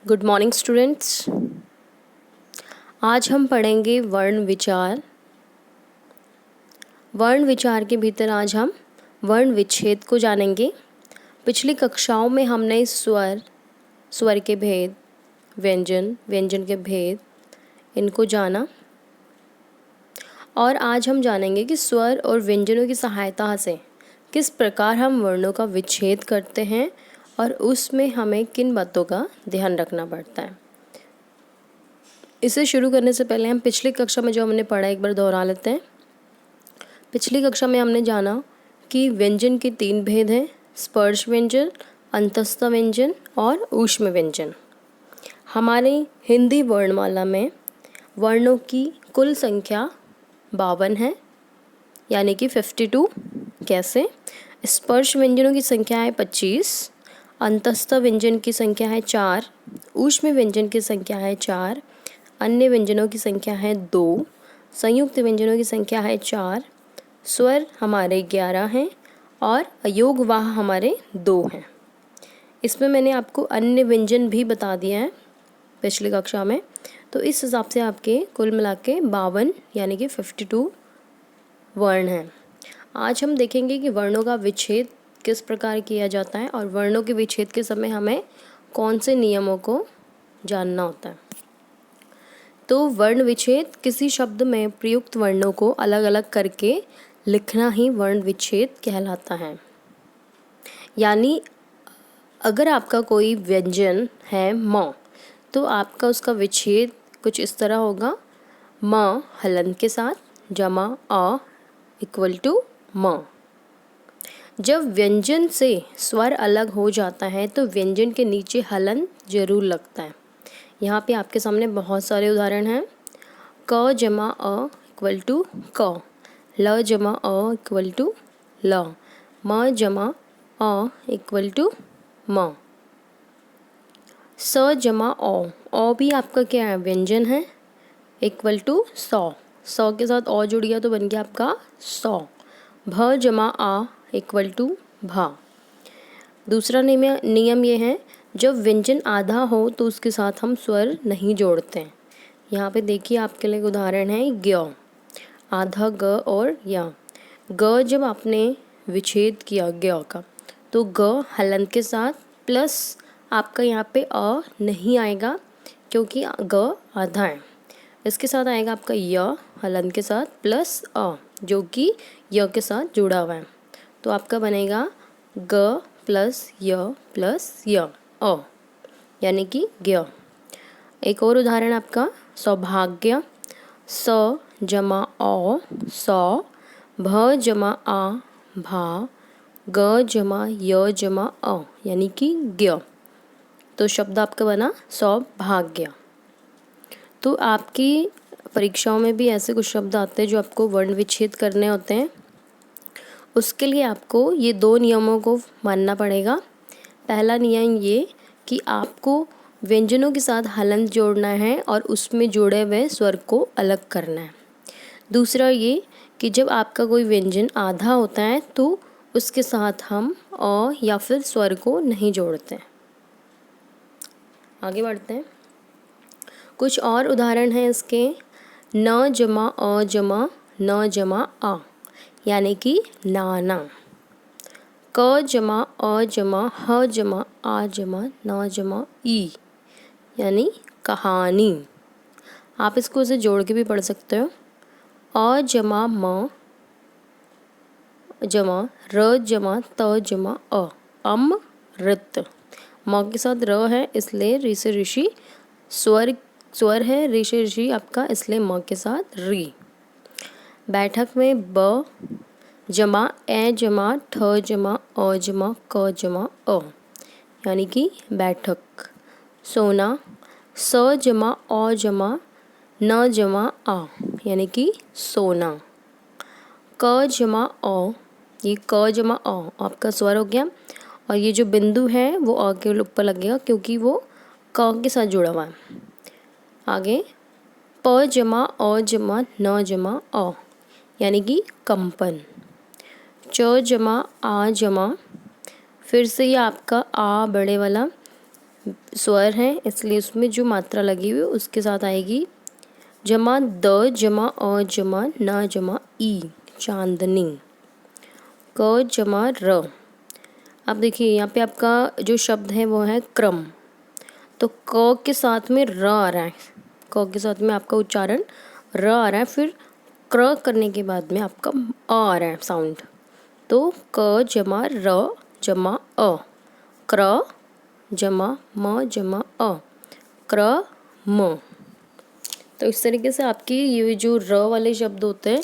Good morning students. आज हम पढ़ेंगे वर्ण विचार। वर्ण विचार के भीतर आज हम वर्ण विच्छेद को जानेंगे। पिछली कक्षाओं में हमने स्वर के भेद, व्यंजन के भेद इनको जाना और आज हम जानेंगे कि स्वर और व्यंजनों की सहायता से किस प्रकार हम वर्णों का विच्छेद करते हैं और उसमें हमें किन बातों का ध्यान रखना पड़ता है। इसे शुरू करने से पहले हम पिछली कक्षा में जो हमने पढ़ा एक बार दोहरा लेते हैं। पिछली कक्षा में हमने जाना कि व्यंजन के 3 भेद हैं, स्पर्श व्यंजन, अंतस्थ व्यंजन और ऊष्म व्यंजन। हमारे हिंदी वर्णमाला में वर्णों की कुल संख्या 52 है, यानी कि 52। कैसे? स्पर्श व्यंजनों की संख्या है 25, अंतस्थ व्यंजन की संख्या है 4, ऊष्म व्यंजन की संख्या है 4, अन्य व्यंजनों की संख्या है 2, संयुक्त व्यंजनों की संख्या है 4, स्वर हमारे 11 हैं और अयोगवाह हमारे 2 हैं। इसमें मैंने आपको अन्य व्यंजन भी बता दिया है पिछली कक्षा में, तो इस हिसाब से आपके कुल मिला के 52 यानी कि 52 वर्ण हैं। आज हम देखेंगे कि वर्णों का विच्छेद किस प्रकार किया जाता है और वर्णों के विच्छेद के समय हमें कौन से नियमों को जानना होता है। तो वर्ण विच्छेद किसी शब्द में प्रयुक्त वर्णों को अलग अलग करके लिखना ही वर्ण विच्छेद कहलाता है। यानी अगर आपका कोई व्यंजन है म, तो आपका उसका विच्छेद कुछ इस तरह होगा, म हलन के साथ जमा अ इक्वल टू म। जब व्यंजन से स्वर अलग हो जाता है तो व्यंजन के नीचे हलन जरूर लगता है। यहाँ पे आपके सामने बहुत सारे उदाहरण हैं। क जमा अ इक्वल टू क, ल जमा अ इक्वल टू ल, म जमा अ इक्वल टू म, स जमा ओ भी आपका क्या है? व्यंजन है, इक्वल टू सौ के साथ ओ जुड़ गया तो बन गया आपका सौ। भ जमा आ इक्वल टू भा। दूसरा नियम ये है, जब व्यंजन आधा हो तो उसके साथ हम स्वर नहीं जोड़ते हैं। यहाँ पे देखिए आपके लिए उदाहरण है ज्ञ, आधा ग और या। ग जब आपने विच्छेद किया ज्ञ का तो ग हलन के साथ प्लस आपका यहाँ पे अ नहीं आएगा क्योंकि ग आधा है। इसके साथ आएगा आपका य हलन के साथ प्लस अ जो कि य के साथ जुड़ा हुआ है, तो आपका बनेगा ग प्लस य अ यानी कि ज्ञ। एक और उदाहरण आपका सौभाग्य, स जमा औ सौ, भ जमा आ भा, ग जमा य जमा अ यानी कि ज्ञ। तो शब्द आपका बना सौभाग्य। तो आपकी परीक्षाओं में भी ऐसे कुछ शब्द आते हैं जो आपको वर्ण विच्छेद करने होते हैं। उसके लिए आपको ये 2 नियमों को मानना पड़ेगा। पहला नियम ये कि आपको व्यंजनों के साथ हलन जोड़ना है और उसमें जुड़े हुए स्वर को अलग करना है। दूसरा ये कि जब आपका कोई व्यंजन आधा होता है तो उसके साथ हम अ या फिर स्वर को नहीं जोड़ते हैं। आगे बढ़ते हैं। कुछ और उदाहरण हैं इसके। न जमा अ जमा न जमा आ यानी कि नाना। क जमा अ जमा ह जमा आ जमा न जमा ई यानी कहानी। आप इसको इसे जोड़ के भी पढ़ सकते हो। अ जमा म जमा र जमा त जमा अ, अमृत। म के साथ र है इसलिए ऋ से ऋषि, स्वर है ऋ से ऋषि आपका, इसलिए म के साथ री। बैठक में ब जमा ए जमा ठ जमा अ जमा क जमा अ यानी कि बैठक। सोना, स जमा औ जमा न जमा आ यानी कि सोना। क जमा अ, ये क जमा अ आपका स्वर हो गया और ये जो बिंदु है वो अ के ऊपर लगेगा क्योंकि वो क के साथ जुड़ा हुआ है। आगे प जमा अ जमा न जमा अ यानी कि कंपन। च जमा आ जमा, फिर से ये आपका आ बड़े वाला स्वर है इसलिए उसमें जो मात्रा लगी हुई है उसके साथ आएगी जमा द जमा अ जमा न जमा ई, चांदनी। क जमा र। अब देखिए यहाँ पे आपका जो शब्द है वो है क्रम, तो क के साथ में र आ रहा है, क के साथ में आपका उच्चारण र आ रहा है, फिर क्र करने के बाद में आपका आ रहा है साउंड, तो क जमा र जमा अ, क्र जमा म जमा अ, क्र म। तो इस तरीके से आपकी ये जो र वाले शब्द होते हैं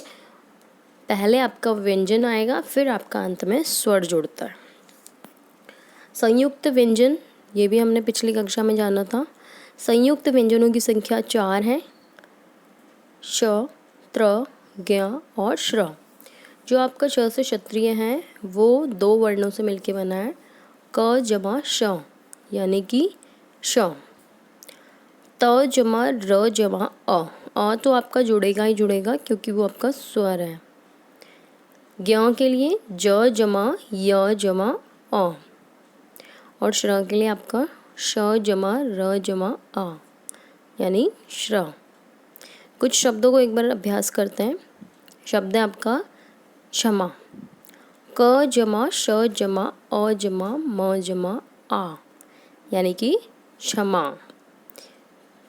पहले आपका व्यंजन आएगा फिर आपका अंत में स्वर जुड़ता है। संयुक्त व्यंजन, ये भी हमने पिछली कक्षा में जाना था। संयुक्त व्यंजनों की संख्या 4 है, श, त्र, ज्ञ और श्र। जो आपका श से क्षत्रिय है वो 2 वर्णों से मिलके बना है, क जमा श यानी कि श। त जमा र जमा अ तो आपका जुड़ेगा ही जुड़ेगा क्योंकि वो आपका स्वर है। ज्ञ के लिए ज जमा य जमा अ, और श्र के लिए आपका श जमा र जमा आ यानी श्र। कुछ शब्दों को एक बार अभ्यास करते हैं। शब्द है आपका क्षमा, क जमा श जमा अ जमा म जमा आ यानी कि क्षमा।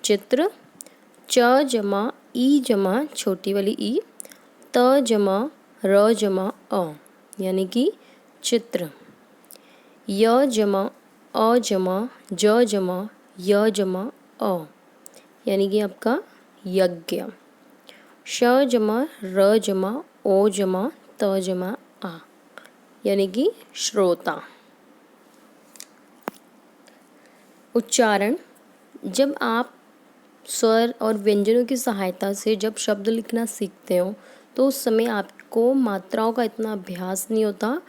चित्र, च जमा ई जमा छोटी वाली ई, त जमा र जमा अ यानी कि चित्र। य जमा अ जमा ज जमा य जमा अ यानी कि आपका यज्ञ। श जमा र जमा ओ जमा त जमा आ यानी कि श्रोता। उच्चारण, जब आप स्वर और व्यंजनों की सहायता से जब शब्द लिखना सीखते हो तो उस समय आपको मात्राओं का इतना अभ्यास नहीं होता,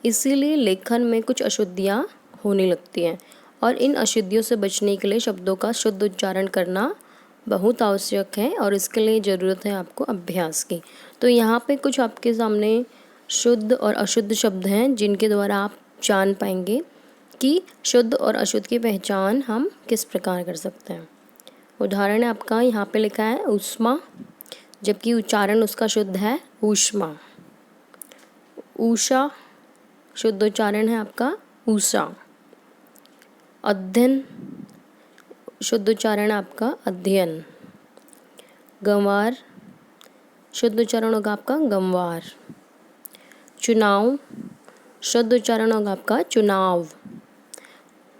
इसीलिए लेखन में कुछ अशुद्धियाँ होने लगती हैं और इन अशुद्धियों से बचने के लिए शब्दों का शुद्ध उच्चारण करना बहुत आवश्यक है और इसके लिए ज़रूरत है आपको अभ्यास की। तो यहाँ पे कुछ आपके सामने शुद्ध और अशुद्ध शब्द हैं जिनके द्वारा आप जान पाएंगे कि शुद्ध और अशुद्ध की पहचान हम किस प्रकार कर सकते हैं। उदाहरण आपका यहाँ पे लिखा है ऊष्मा, जबकि उच्चारण उसका शुद्ध है ऊष्मा। ऊषा, शुद्ध उच्चारण है आपका ऊषा। अध्ययन, शुद्ध उच्चारण आपका अध्ययन। गंवार, शुद्ध उच्चारण होगा आपका गंवार। चुनाव, शुद्ध उच्चारण होगा आपका चुनाव।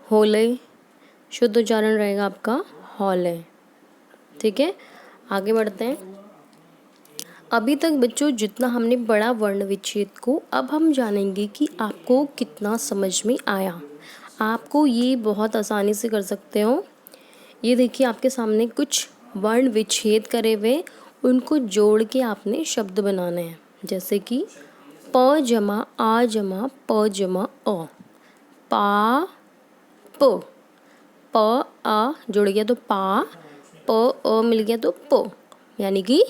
होले, शुद्ध उच्चारण रहेगा आपका हौले। ठीक है, आगे बढ़ते हैं। अभी तक बच्चों जितना हमने पढ़ा वर्ण विच्छेद को, अब हम जानेंगे कि आपको कितना समझ में आया। आपको ये बहुत आसानी से कर सकते हो। ये देखिए आपके सामने कुछ वर्ण विच्छेद करे हुए, उनको जोड़ के आपने शब्द बनाने हैं, जैसे कि प जमा आ जमा प जमा अ, पा प, प आ जुड़ गया तो पा, प अ मिल गया तो प यानी कि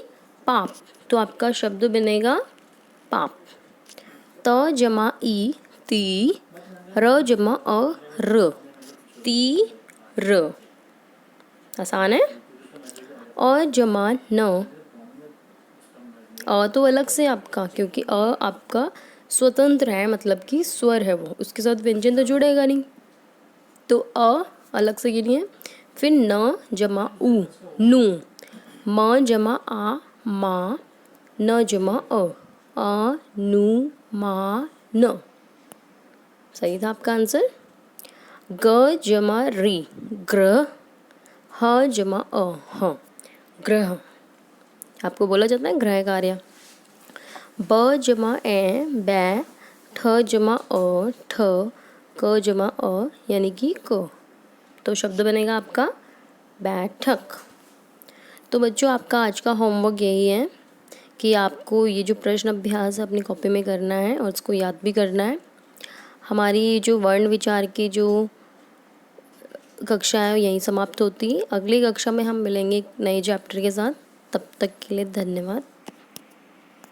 पाप। तो आपका शब्द बनेगा पाप। त जमा ई ती, र जमा अ र, ती र। आसान है। अ जमा न, अ तो अलग से आपका, क्योंकि अ आपका स्वतंत्र है, मतलब कि स्वर है वो, उसके साथ व्यंजन तो जुड़ेगा नहीं, तो अ अलग से ये नहीं है। फिर न जमा उ नू, म जमा आ मा, न जमा अ नु मा न। सही था आपका आंसर। ग जमा री ग्रह, ह जमा अ ह ग्रह। आपको बोला जाता है ग्रह कार्य। ब जमा ए बै, ठ जमा अ ठ, क जमा अ यानी कि क। तो शब्द बनेगा आपका बैठक। तो बच्चों आपका आज का होमवर्क यही है कि आपको ये जो प्रश्न अभ्यास अपनी कॉपी में करना है और उसको याद भी करना है। हमारी जो वर्ण विचार की जो कक्षा है यहीं समाप्त होती है। अगली कक्षा में हम मिलेंगे एक नए चैप्टर के साथ। तब तक के लिए धन्यवाद।